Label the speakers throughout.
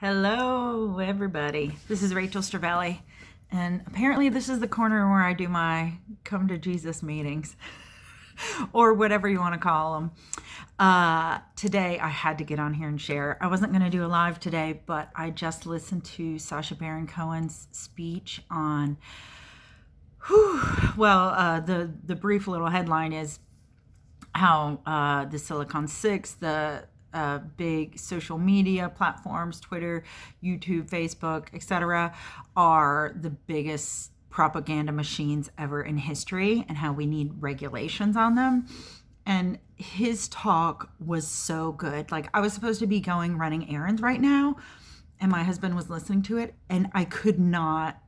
Speaker 1: Hello, everybody. This is Rachel Stravelli, and apparently, this is the corner where I do my come to Jesus meetings, or whatever you want to call them. Today, I had to get on here and share. I wasn't going to do a live today, but I just listened to Sasha Baron Cohen's speech on. The brief little headline is how the Silicon Six, the big social media platforms, Twitter, YouTube, Facebook, etc., are the biggest propaganda machines ever in history, and how we need regulations on them. And his talk was so good. Like, I was supposed to be going running errands right now, and my husband was listening to it, and I could not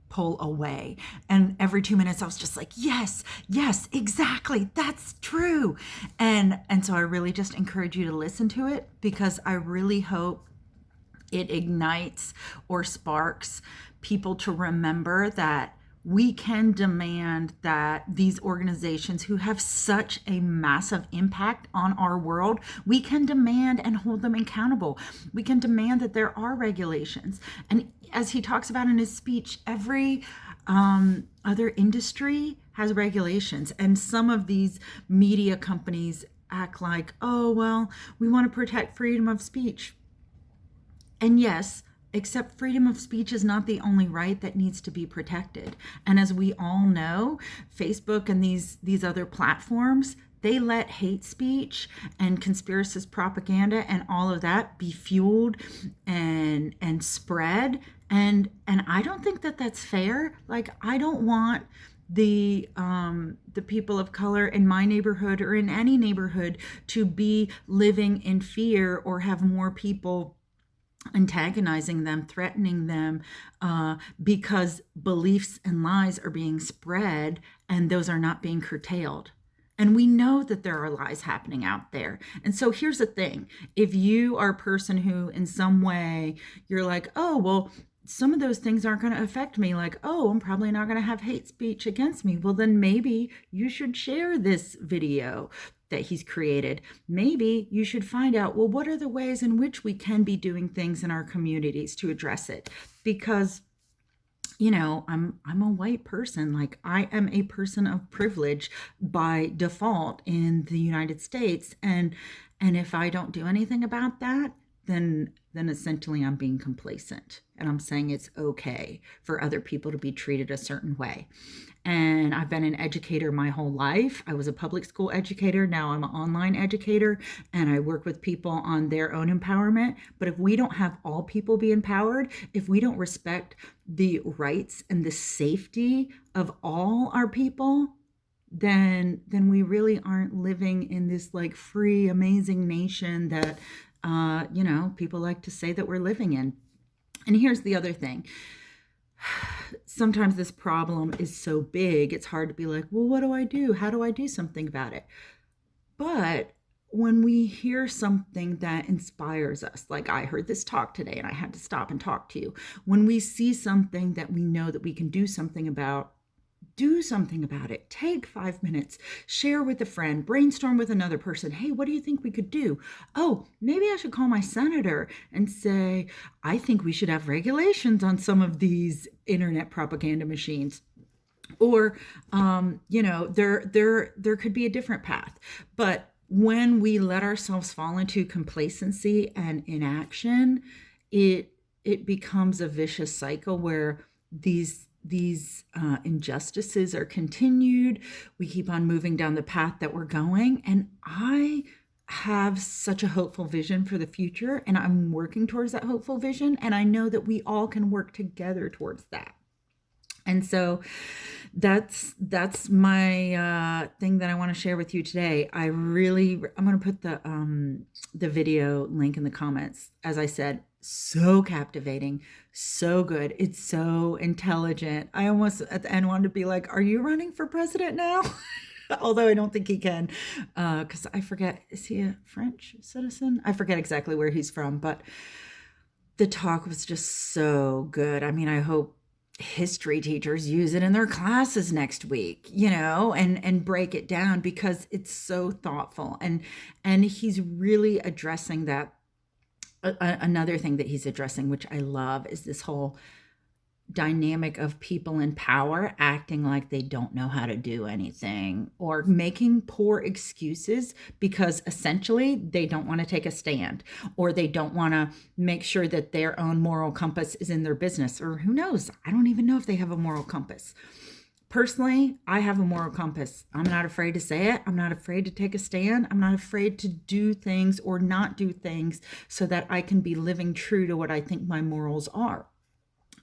Speaker 1: pull away. And every 2 minutes I was just like, yes, exactly, that's true. And so I really just encourage you to listen to it, because I really hope it ignites or sparks people to remember that we can demand that these organizations who have such a massive impact on our world, we can demand and hold them accountable. We can demand that there are regulations. And as he talks about in his speech, every other industry has regulations. And some of these media companies act like, oh, well, we want to protect freedom of speech. And yes, except freedom of speech is not the only right that needs to be protected. And as we all know, Facebook and these other platforms, they let hate speech and conspiracist propaganda and all of that be fueled and spread. And I don't think that that's fair. Like, I don't want the people of color in my neighborhood or in any neighborhood to be living in fear, or have more people antagonizing them, threatening them, because beliefs and lies are being spread and those are not being curtailed. And we know that there are lies happening out there. And so here's the thing. If you are a person who in some way you're like, oh, well, some of those things aren't going to affect me, like, oh, I'm probably not going to have hate speech against me, well, then maybe you should share this video that he's created. Maybe you should find out, well, what are the ways in which we can be doing things in our communities to address it? Because, you know, I'm a white person. Like, I am a person of privilege by default in the United States. And if I don't do anything about that, then essentially I'm being complacent, and I'm saying it's okay for other people to be treated a certain way. And I've been an educator my whole life. I was a public school educator. Now I'm an online educator, and I work with people on their own empowerment. But if we don't have all people be empowered, if we don't respect the rights and the safety of all our people, then we really aren't living in this like free, amazing nation that people like to say that we're living in. And here's the other thing. Sometimes this problem is so big, it's hard to be like, well, what do I do? How do I do something about it? But when we hear something that inspires us, like I heard this talk today and I had to stop and talk to you. When we see something that we know that we can do something about, do something about it. Take 5 minutes, share with a friend, brainstorm with another person. Hey, what do you think we could do? Oh, maybe I should call my senator and say, I think we should have regulations on some of these internet propaganda machines. Or, there could be a different path. But when we let ourselves fall into complacency and inaction, it becomes a vicious cycle where these injustices are continued. We keep on moving down the path that we're going. And I have such a hopeful vision for the future, and I'm working towards that hopeful vision. And I know that we all can work together towards that. And so that's my thing that I want to share with you today. I'm going to put the video link in the comments. As I said, so captivating, so good. It's so intelligent. I almost at the end wanted to be like, are you running for president now? Although I don't think he can, because I forget, is he a French citizen? I forget exactly where he's from, but the talk was just so good. I mean, I hope history teachers use it in their classes next week, and break it down, because it's so thoughtful. And he's really addressing that Another thing that he's addressing, which I love, is this whole dynamic of people in power acting like they don't know how to do anything or making poor excuses because essentially they don't want to take a stand or they don't want to make sure that their own moral compass is in their business, or who knows, I don't even know if they have a moral compass. Personally, I have a moral compass. I'm not afraid to say it. I'm not afraid to take a stand. I'm not afraid to do things or not do things so that I can be living true to what I think my morals are.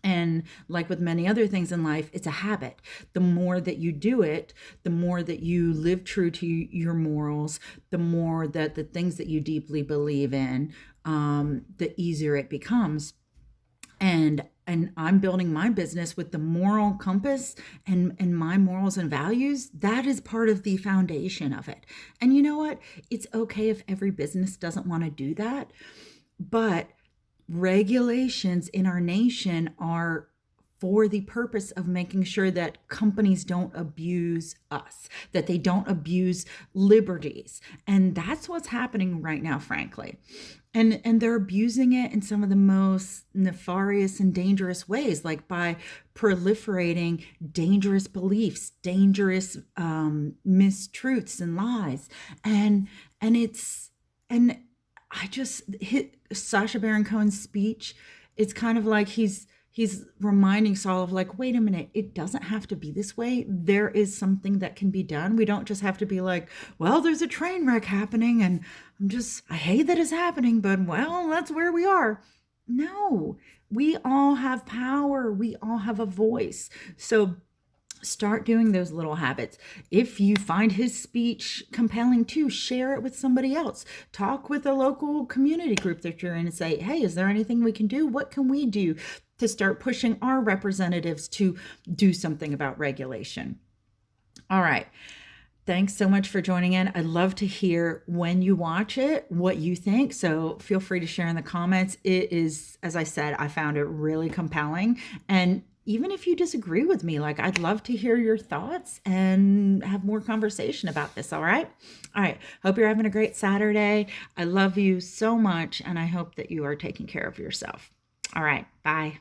Speaker 1: And like with many other things in life, it's a habit. The more that you do it, the more that you live true to your morals, the more that the things that you deeply believe in, the easier it becomes. And I'm building my business with the moral compass and my morals and values. That is part of the foundation of it. And you know what? It's okay if every business doesn't want to do that, but regulations in our nation are for the purpose of making sure that companies don't abuse us, that they don't abuse liberties. And that's what's happening right now, frankly. And they're abusing it in some of the most nefarious and dangerous ways, like by proliferating dangerous beliefs, dangerous mistruths and lies. And I just hit Sasha Baron Cohen's speech. It's kind of like he's reminding Saul of like, wait a minute, it doesn't have to be this way. There is something that can be done. We don't just have to be like, well, there's a train wreck happening and I hate that it's happening, but well, that's where we are. No, we all have power. We all have a voice. So start doing those little habits. If you find his speech compelling too, share it with somebody else. Talk with a local community group that you're in and say, hey, is there anything we can do? What can we do to start pushing our representatives to do something about regulation? All right. Thanks so much for joining in. I'd love to hear when you watch it, what you think. So feel free to share in the comments. It is, as I said, I found it really compelling. And even if you disagree with me, like I'd love to hear your thoughts and have more conversation about this. All right. All right. Hope you're having a great Saturday. I love you so much. And I hope that you are taking care of yourself. All right. Bye.